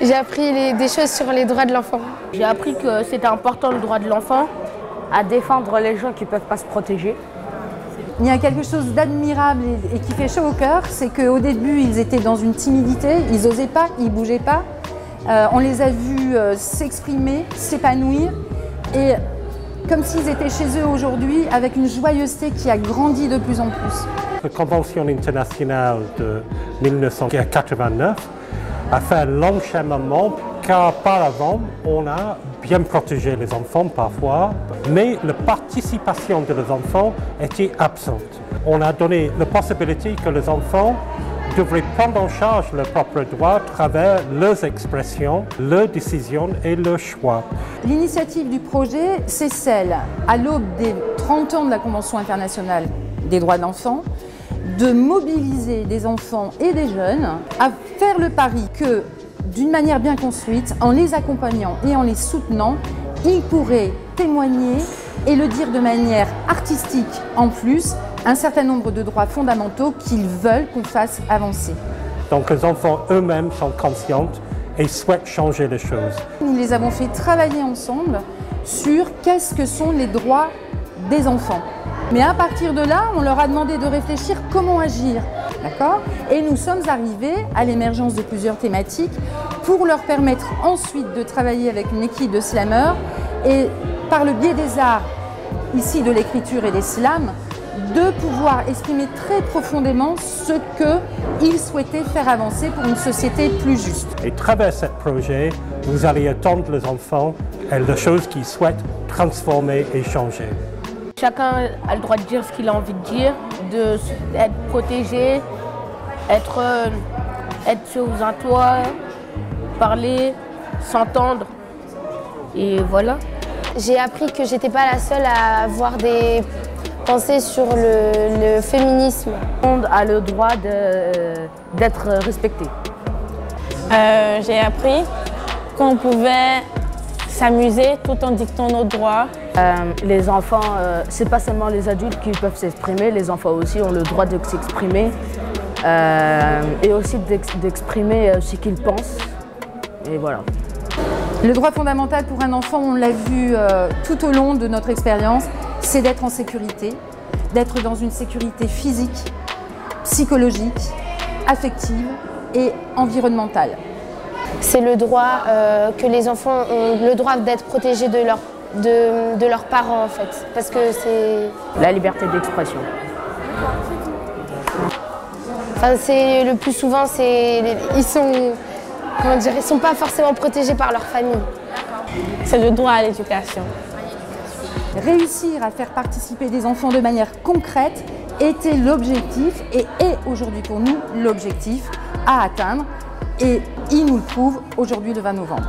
J'ai appris des choses sur les droits de l'enfant. J'ai appris que c'était important le droit de l'enfant à défendre les gens qui ne peuvent pas se protéger. Il y a quelque chose d'admirable et qui fait chaud au cœur, c'est qu'au début, ils étaient dans une timidité, ils n'osaient pas, ils ne bougeaient pas. On les a vus s'exprimer, s'épanouir, et comme s'ils étaient chez eux aujourd'hui, avec une joyeuseté qui a grandi de plus en plus. La Convention internationale de 1989 a fait un long cheminement, car par avant, on a bien protégé les enfants parfois, mais la participation de les enfants était absente. On a donné la possibilité que les enfants devraient prendre en charge leurs propres droits à travers leurs expressions, leurs décisions et leurs choix. L'initiative du projet, c'est celle, à l'aube des 30 ans de la Convention internationale des droits de l'enfant, de mobiliser des enfants et des jeunes à faire le pari que, d'une manière bien construite, en les accompagnant et en les soutenant, ils pourraient témoigner et le dire de manière artistique en plus, un certain nombre de droits fondamentaux qu'ils veulent qu'on fasse avancer. Donc les enfants eux-mêmes sont conscients et souhaitent changer les choses. Nous les avons fait travailler ensemble sur qu'est-ce que sont les droits des enfants. Mais à partir de là, on leur a demandé de réfléchir comment agir. D'accord ? Et nous sommes arrivés à l'émergence de plusieurs thématiques pour leur permettre ensuite de travailler avec une équipe de slameurs et par le biais des arts, ici de l'écriture et des slams, de pouvoir exprimer très profondément ce qu'ils souhaitaient faire avancer pour une société plus juste. Et à travers ce projet, vous allez attendre les enfants et les choses qu'ils souhaitent transformer et changer. Chacun a le droit de dire ce qu'il a envie de dire, d'être protégé, être sous un toit, parler, s'entendre, et voilà. J'ai appris que j'étais pas la seule à avoir des pensées sur le féminisme. Tout le monde a le droit d'être respecté. J'ai appris qu'on pouvait s'amuser tout en dictant nos droits. Les enfants, c'est pas seulement les adultes qui peuvent s'exprimer, les enfants aussi ont le droit de s'exprimer et aussi d'exprimer ce qu'ils pensent. Et voilà. Le droit fondamental pour un enfant, on l'a vu tout au long de notre expérience, c'est d'être en sécurité, d'être dans une sécurité physique, psychologique, affective et environnementale. C'est le droit que les enfants ont le droit d'être protégés de leurs parents en fait, parce que c'est la liberté d'expression. Enfin, c'est le plus souvent, ils sont pas forcément protégés par leur famille. C'est le droit à l'éducation. Réussir à faire participer des enfants de manière concrète était l'objectif et est aujourd'hui pour nous l'objectif à atteindre. Et il nous le prouve aujourd'hui le 20 novembre.